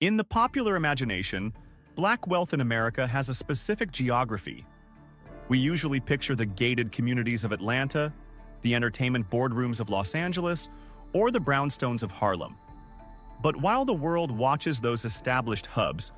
In the popular imagination, Black wealth in America has a specific geography. We usually picture the gated communities of Atlanta, the entertainment boardrooms of Los Angeles, or the brownstones of Harlem. But while the world watches those established hubs,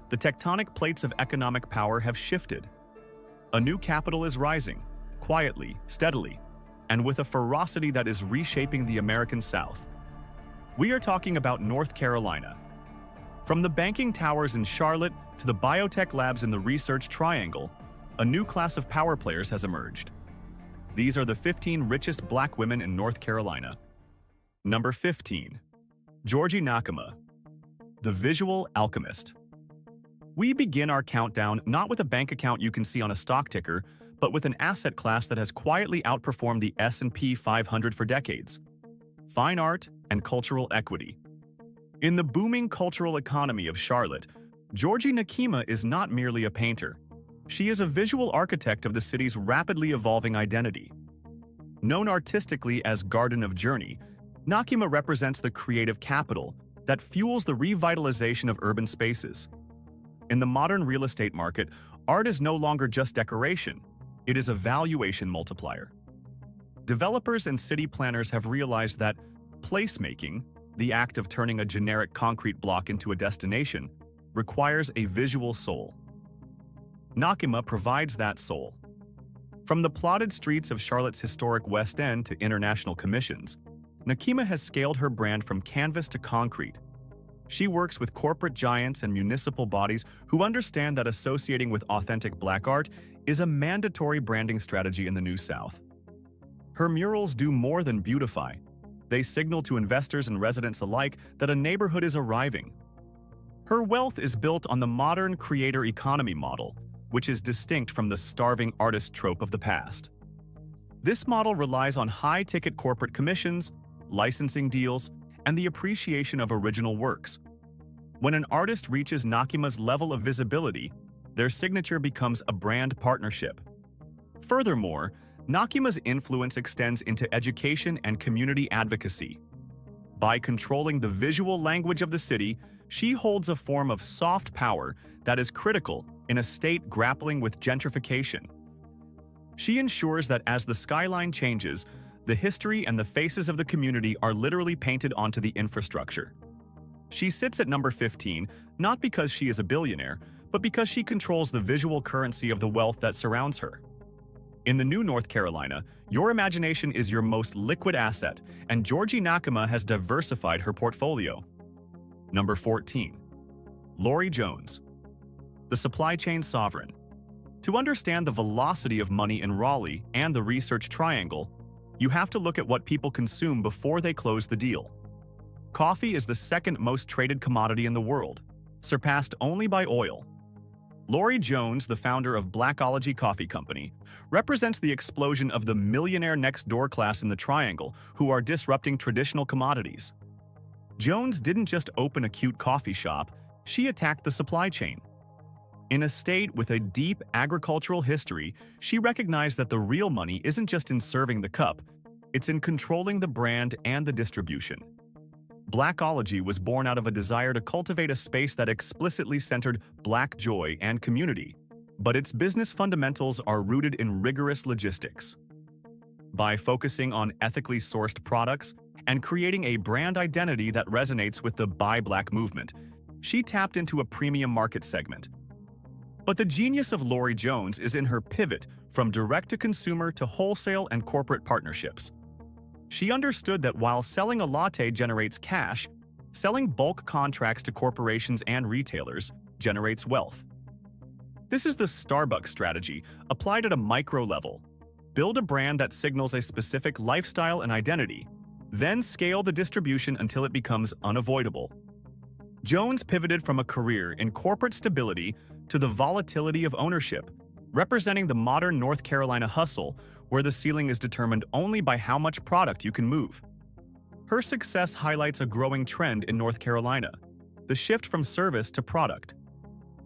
the tectonic plates of economic power have shifted. A new capital is rising, quietly, steadily, and with a ferocity that is reshaping the American South. We are talking about North Carolina. From the banking towers in Charlotte to the biotech labs in the Research Triangle, a new class of power players has emerged. These are the 15 richest Black women in North Carolina. Number 15. Georgie Nakima, the visual alchemist. We begin our countdown not with a bank account you can see on a stock ticker, but with an asset class that has quietly outperformed the S&P 500 for decades: fine art and cultural equity. In the booming cultural economy of Charlotte, Georgie Nakima is not merely a painter. She is a visual architect of the city's rapidly evolving identity. Known artistically as Garden of Journey, Nakima represents the creative capital that fuels the revitalization of urban spaces. In the modern real estate market, art is no longer just decoration, it is a valuation multiplier. Developers and city planners have realized that placemaking, the act of turning a generic concrete block into a destination, requires a visual soul. Nakima provides that soul. From the plotted streets of Charlotte's historic West End to international commissions, Nakima has scaled her brand from canvas to concrete. She works with corporate giants and municipal bodies who understand that associating with authentic Black art is a mandatory branding strategy in the New South. Her murals do more than beautify. They signal to investors and residents alike that a neighborhood is arriving. Her wealth is built on the modern creator economy model, which is distinct from the starving artist trope of the past. This model relies on high-ticket corporate commissions, licensing deals, and the appreciation of original works. When an artist reaches Nakima's level of visibility, their signature becomes a brand partnership. Furthermore, Nakima's influence extends into education and community advocacy. By controlling the visual language of the city, she holds a form of soft power that is critical in a state grappling with gentrification. She ensures that as the skyline changes, the history and the faces of the community are literally painted onto the infrastructure. She sits at number 15, not because she is a billionaire, but because she controls the visual currency of the wealth that surrounds her. In the new North Carolina, your imagination is your most liquid asset, and Georgie Nakima has diversified her portfolio. Number 14. Lori Jones, the supply chain sovereign. To understand the velocity of money in Raleigh and the Research Triangle, you have to look at what people consume before they close the deal. Coffee is the second most traded commodity in the world, surpassed only by oil. Lori Jones, the founder of Blackology Coffee Company, represents the explosion of the millionaire next-door class in the Triangle who are disrupting traditional commodities. Jones didn't just open a cute coffee shop, she attacked the supply chain. In a state with a deep agricultural history, she recognized that the real money isn't just in serving the cup, it's in controlling the brand and the distribution. Blackology was born out of a desire to cultivate a space that explicitly centered Black joy and community, but its business fundamentals are rooted in rigorous logistics. By focusing on ethically sourced products and creating a brand identity that resonates with the Buy Black movement, she tapped into a premium market segment. But the genius of Lori Jones is in her pivot from direct-to-consumer to wholesale and corporate partnerships. She understood that while selling a latte generates cash, selling bulk contracts to corporations and retailers generates wealth. This is the Starbucks strategy applied at a micro level. Build a brand that signals a specific lifestyle and identity, then scale the distribution until it becomes unavoidable. Jones pivoted from a career in corporate stability to the volatility of ownership, representing the modern North Carolina hustle where the ceiling is determined only by how much product you can move. Her success highlights a growing trend in North Carolina: the shift from service to product.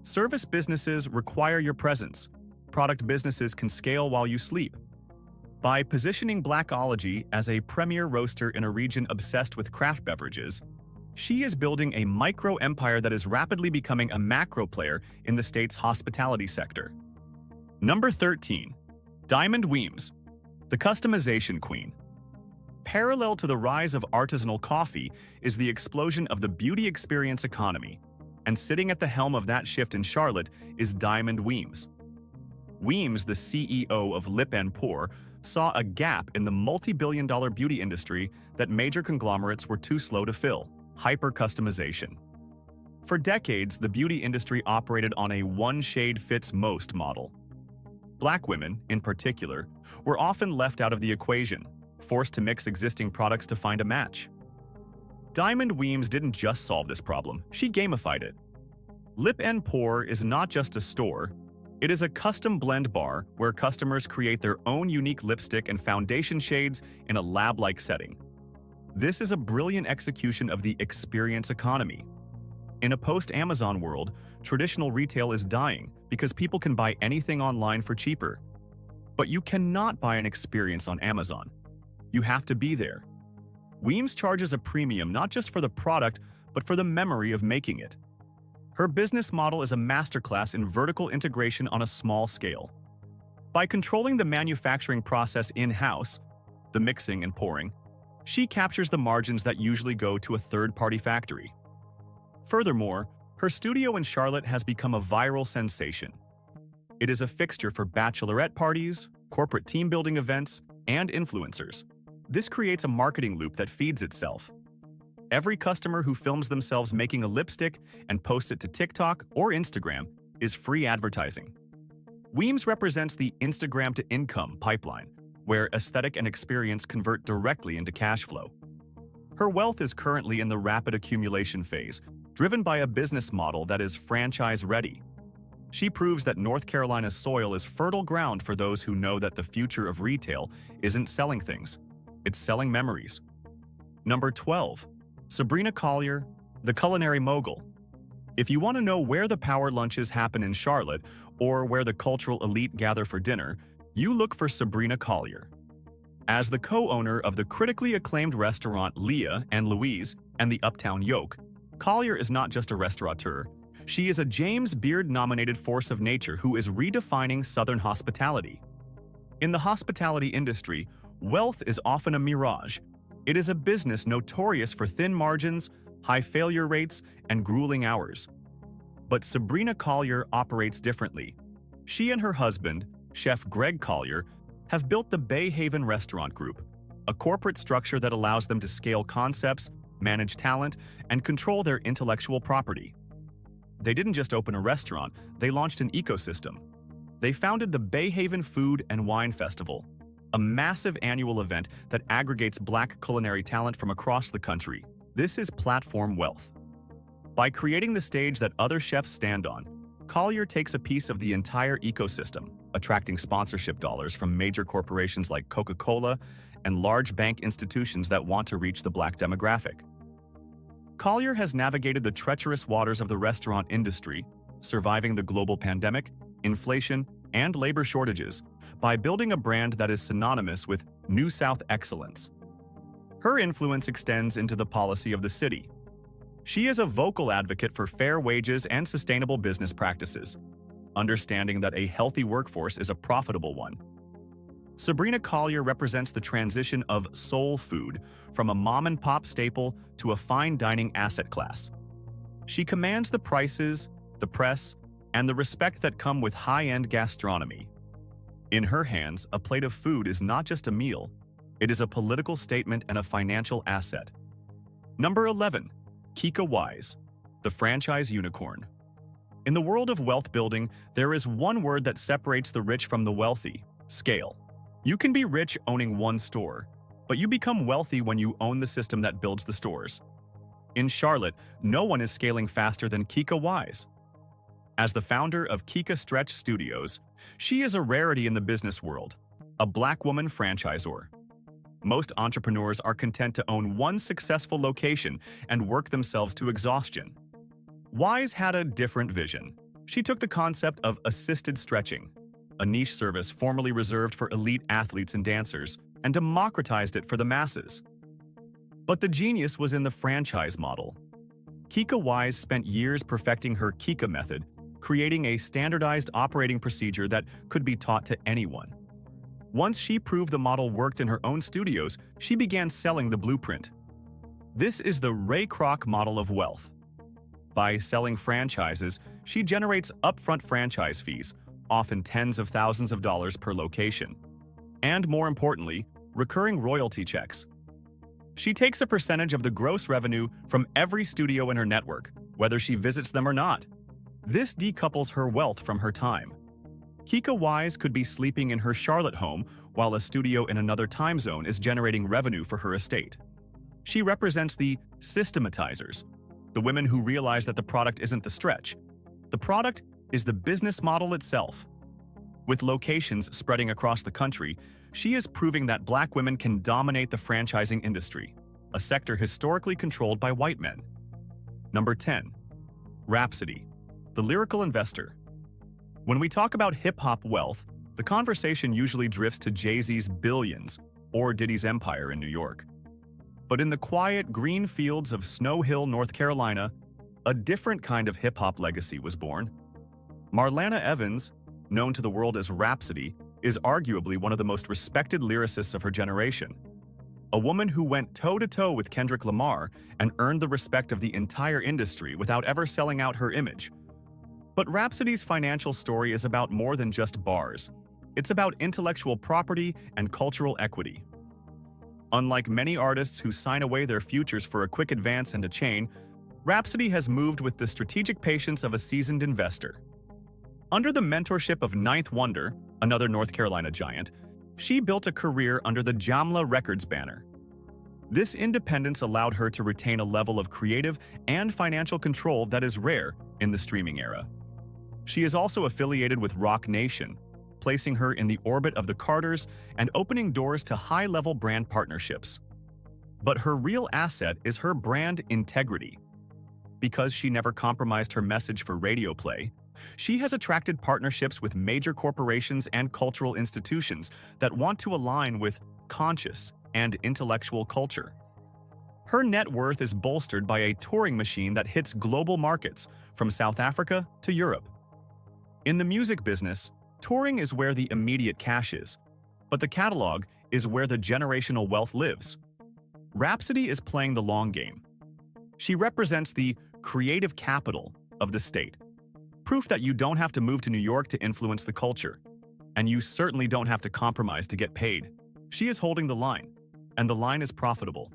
Service businesses require your presence. Product businesses can scale while you sleep. By positioning Blackology as a premier roaster in a region obsessed with craft beverages, She is building a micro-empire that is rapidly becoming a macro player in the state's hospitality sector. Number 13. Diamond Weems, the customization queen. Parallel to the rise of artisanal coffee is the explosion of the beauty experience economy, and sitting at the helm of that shift in Charlotte is Diamond Weems. Weems, the CEO of Lip & Pour, saw a gap in the multi-billion-dollar beauty industry that major conglomerates were too slow to fill: hyper-customization. For decades, the beauty industry operated on a one-shade-fits-most model. Black women, in particular, were often left out of the equation, forced to mix existing products to find a match. Diamond Weems didn't just solve this problem, she gamified it. Lip & Pour is not just a store, it is a custom blend bar where customers create their own unique lipstick and foundation shades in a lab-like setting. This is a brilliant execution of the experience economy. In a post-Amazon world, traditional retail is dying because people can buy anything online for cheaper. But you cannot buy an experience on Amazon. You have to be there. Weems charges a premium not just for the product, but for the memory of making it. Her business model is a masterclass in vertical integration on a small scale. By controlling the manufacturing process in-house, the mixing and pouring, she captures the margins that usually go to a third-party factory. Furthermore, her studio in Charlotte has become a viral sensation. It is a fixture for bachelorette parties, corporate team-building events, and influencers. This creates a marketing loop that feeds itself. Every customer who films themselves making a lipstick and posts it to TikTok or Instagram is free advertising. Weems represents the Instagram-to-income pipeline, where aesthetic and experience convert directly into cash flow. Her wealth is currently in the rapid accumulation phase, driven by a business model that is franchise-ready. She proves that North Carolina's soil is fertile ground for those who know that the future of retail isn't selling things, it's selling memories. Number 12. Sabrina Collier, the culinary mogul. If you want to know where the power lunches happen in Charlotte or where the cultural elite gather for dinner, you look for Sabrina Collier. As the co-owner of the critically acclaimed restaurant Leah and Louise and the Uptown Yoke, Collier is not just a restaurateur. She is a James Beard-nominated force of nature who is redefining Southern hospitality. In the hospitality industry, wealth is often a mirage. It is a business notorious for thin margins, high failure rates, and grueling hours. But Sabrina Collier operates differently. She and her husband, Chef Greg Collier, have built the Bay Haven Restaurant Group, a corporate structure that allows them to scale concepts, manage talent, and control their intellectual property. They didn't just open a restaurant, they launched an ecosystem. They founded the Bay Haven Food and Wine Festival, a massive annual event that aggregates Black culinary talent from across the country. This is platform wealth. By creating the stage that other chefs stand on, Collier takes a piece of the entire ecosystem, attracting sponsorship dollars from major corporations like Coca-Cola and large bank institutions that want to reach the Black demographic. Collier has navigated the treacherous waters of the restaurant industry, surviving the global pandemic, inflation, and labor shortages by building a brand that is synonymous with New South excellence. Her influence extends into the policy of the city. She is a vocal advocate for fair wages and sustainable business practices, understanding that a healthy workforce is a profitable one. Sabrina Collier represents the transition of soul food from a mom-and-pop staple to a fine dining asset class. She commands the prices, the press, and the respect that come with high-end gastronomy. In her hands, a plate of food is not just a meal, it is a political statement and a financial asset. Number 11. Kika Wise, the franchise unicorn. In the world of wealth building, there is one word that separates the rich from the wealthy: scale. You can be rich owning one store, but you become wealthy when you own the system that builds the stores. In Charlotte, no one is scaling faster than Kika Wise. As the founder of Kika Stretch Studios, she is a rarity in the business world, a Black woman franchisor. Most entrepreneurs are content to own one successful location and work themselves to exhaustion. Wise had a different vision. She took the concept of assisted stretching, a niche service formerly reserved for elite athletes and dancers, and democratized it for the masses. But the genius was in the franchise model. Kika Wise spent years perfecting her Kika method, creating a standardized operating procedure that could be taught to anyone. Once she proved the model worked in her own studios, she began selling the blueprint. This is the Ray Kroc model of wealth. By selling franchises, she generates upfront franchise fees, often tens of thousands of dollars per location. And more importantly, recurring royalty checks. She takes a percentage of the gross revenue from every studio in her network, whether she visits them or not. This decouples her wealth from her time. Kika Wise could be sleeping in her Charlotte home while a studio in another time zone is generating revenue for her estate. She represents the systematizers, the women who realize that the product isn't the stretch. The product is the business model itself. With locations spreading across the country, she is proving that Black women can dominate the franchising industry, a sector historically controlled by white men. Number 10. Rhapsody, the lyrical investor. When we talk about hip-hop wealth, the conversation usually drifts to Jay-Z's billions or Diddy's empire in New York. But in the quiet green fields of Snow Hill, North Carolina, a different kind of hip-hop legacy was born. Marlana Evans, known to the world as Rhapsody, is arguably one of the most respected lyricists of her generation. A woman who went toe-to-toe with Kendrick Lamar and earned the respect of the entire industry without ever selling out her image. But Rhapsody's financial story is about more than just bars. It's about intellectual property and cultural equity. Unlike many artists who sign away their futures for a quick advance and a chain, Rhapsody has moved with the strategic patience of a seasoned investor. Under the mentorship of Ninth Wonder, another North Carolina giant, she built a career under the Jamla Records banner. This independence allowed her to retain a level of creative and financial control that is rare in the streaming era. She is also affiliated with Roc Nation, placing her in the orbit of the Carters and opening doors to high-level brand partnerships. But her real asset is her brand integrity. Because she never compromised her message for radio play, she has attracted partnerships with major corporations and cultural institutions that want to align with conscious and intellectual culture. Her net worth is bolstered by a touring machine that hits global markets, from South Africa to Europe. In the music business, touring is where the immediate cash is, but the catalog is where the generational wealth lives. Rhapsody is playing the long game. She represents the creative capital of the state. Proof that you don't have to move to New York to influence the culture. And you certainly don't have to compromise to get paid. She is holding the line, and the line is profitable.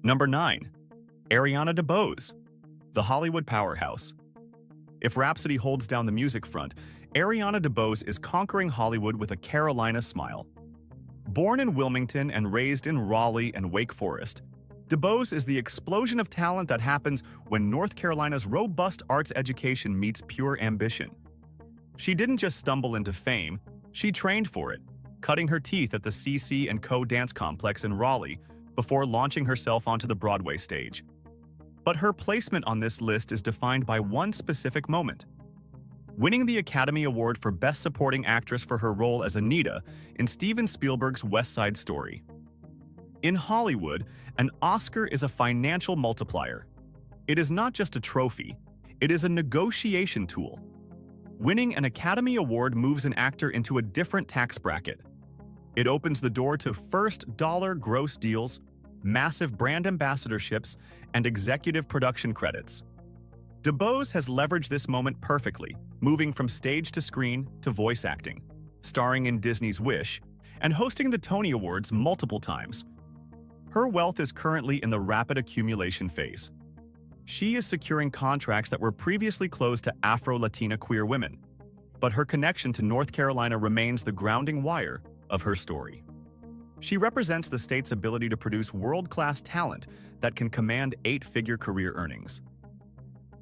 Number 9. Ariana DeBose, the Hollywood powerhouse. If Rhapsody holds down the music front, Ariana DeBose is conquering Hollywood with a Carolina smile. Born in Wilmington and raised in Raleigh and Wake Forest, DeBose is the explosion of talent that happens when North Carolina's robust arts education meets pure ambition. She didn't just stumble into fame, she trained for it, cutting her teeth at the CC & Co. dance complex in Raleigh before launching herself onto the Broadway stage. But her placement on this list is defined by one specific moment: winning the Academy Award for Best Supporting Actress for her role as Anita in Steven Spielberg's West Side Story. In Hollywood, an Oscar is a financial multiplier. It is not just a trophy, it is a negotiation tool. Winning an Academy Award moves an actor into a different tax bracket. It opens the door to first-dollar gross deals, massive brand ambassadorships, and executive production credits. DeBose has leveraged this moment perfectly, moving from stage to screen to voice acting, starring in Disney's Wish, and hosting the Tony Awards multiple times. Her wealth is currently in the rapid accumulation phase. She is securing contracts that were previously closed to Afro-Latina queer women, but her connection to North Carolina remains the grounding wire of her story. She represents the state's ability to produce world-class talent that can command 8-figure career earnings.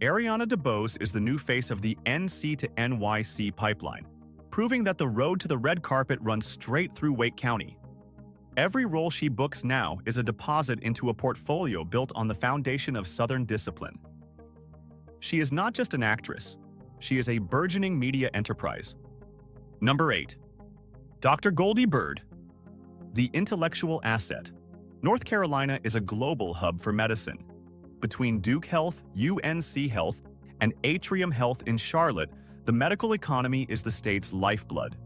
Ariana DeBose is the new face of the NC to NYC pipeline, proving that the road to the red carpet runs straight through Wake County. Every role she books now is a deposit into a portfolio built on the foundation of Southern discipline. She is not just an actress, she is a burgeoning media enterprise. Number 8. Dr. Goldie Bird, the intellectual asset. North Carolina is a global hub for medicine. Between Duke Health, UNC Health, and Atrium Health in Charlotte, the medical economy is the state's lifeblood.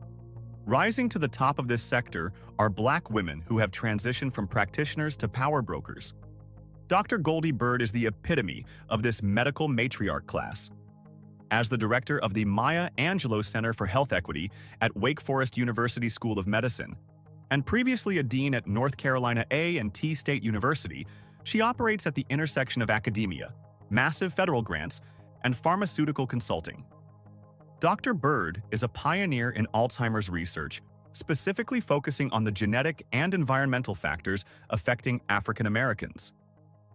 Rising to the top of this sector are Black women who have transitioned from practitioners to power brokers. Dr. Goldie Bird is the epitome of this medical matriarch class. As the director of the Maya Angelou Center for Health Equity at Wake Forest University School of Medicine, and previously a dean at North Carolina A&T State University, she operates at the intersection of academia, massive federal grants, and pharmaceutical consulting. Dr. Bird is a pioneer in Alzheimer's research, specifically focusing on the genetic and environmental factors affecting African Americans.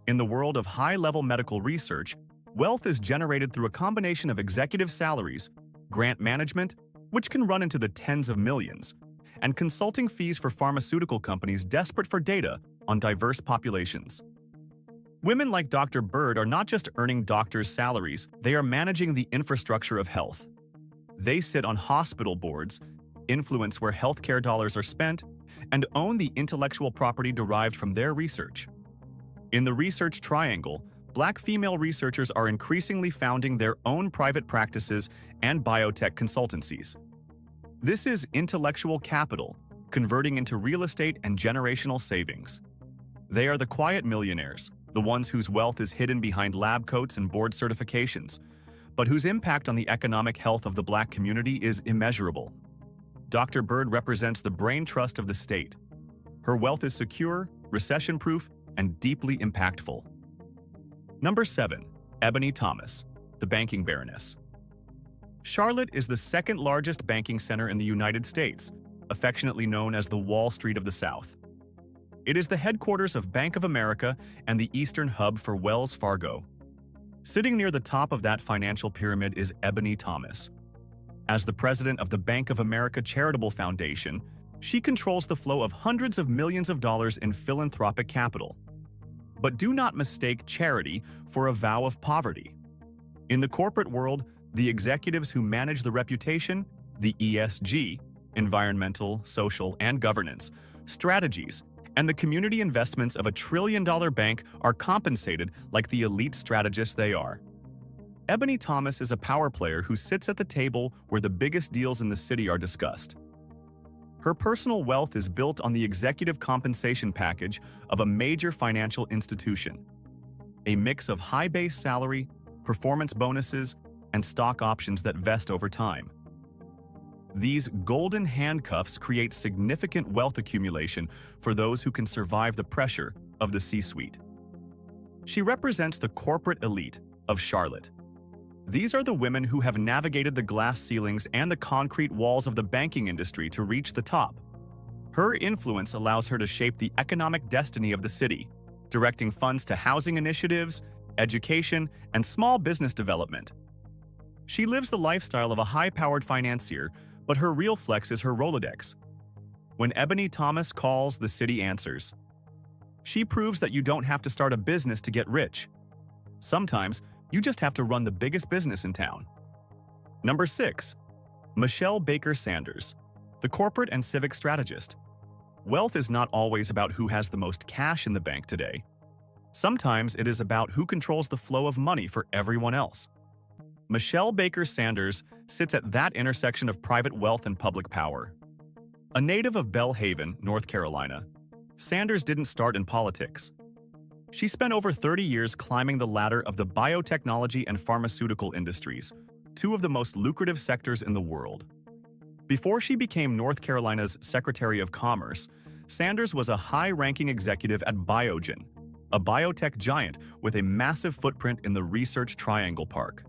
In the world of high-level medical research, wealth is generated through a combination of executive salaries, grant management, which can run into the tens of millions, and consulting fees for pharmaceutical companies desperate for data on diverse populations. Women like Dr. Bird are not just earning doctors' salaries, they are managing the infrastructure of health. They sit on hospital boards, influence where healthcare dollars are spent, and own the intellectual property derived from their research. In the research triangle, Black female researchers are increasingly founding their own private practices and biotech consultancies. This is intellectual capital, converting into real estate and generational savings. They are the quiet millionaires, the ones whose wealth is hidden behind lab coats and board certifications, but whose impact on the economic health of the Black community is immeasurable. Dr. Bird represents the brain trust of the state. Her wealth is secure, recession-proof, and deeply impactful. Number 7. Ebony Thomas, the banking baroness. Charlotte is the second largest banking center in the United States, affectionately known as the Wall Street of the South. It is the headquarters of Bank of America and the eastern hub for Wells Fargo. Sitting near the top of that financial pyramid is Ebony Thomas. As the president of the Bank of America Charitable Foundation, she controls the flow of hundreds of millions of dollars in philanthropic capital. But do not mistake charity for a vow of poverty. In the corporate world, the executives who manage the reputation, the ESG, environmental, social, and governance, strategies, and the community investments of a trillion-dollar bank are compensated like the elite strategists they are. Ebony Thomas is a power player who sits at the table where the biggest deals in the city are discussed. Her personal wealth is built on the executive compensation package of a major financial institution, a mix of high base salary, performance bonuses, and stock options that vest over time. These golden handcuffs create significant wealth accumulation for those who can survive the pressure of the C-suite. She represents the corporate elite of Charlotte. These are the women who have navigated the glass ceilings and the concrete walls of the banking industry to reach the top. Her influence allows her to shape the economic destiny of the city, directing funds to housing initiatives, education, and small business development. She lives the lifestyle of a high-powered financier, but her real flex is her Rolodex. When Ebony Thomas calls, the city answers. She proves that you don't have to start a business to get rich. Sometimes, you just have to run the biggest business in town. Number 6. Michelle Baker Sanders, the corporate and civic strategist. Wealth is not always about who has the most cash in the bank today. Sometimes it is about who controls the flow of money for everyone else. Michelle Baker Sanders sits at that intersection of private wealth and public power. A native of Belle Haven, North Carolina, Sanders didn't start in politics. She spent over 30 years climbing the ladder of the biotechnology and pharmaceutical industries, two of the most lucrative sectors in the world. Before she became North Carolina's Secretary of Commerce, Sanders was a high-ranking executive at Biogen, a biotech giant with a massive footprint in the Research Triangle Park.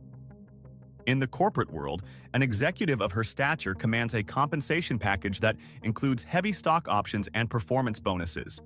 In the corporate world, an executive of her stature commands a compensation package that includes heavy stock options and performance bonuses,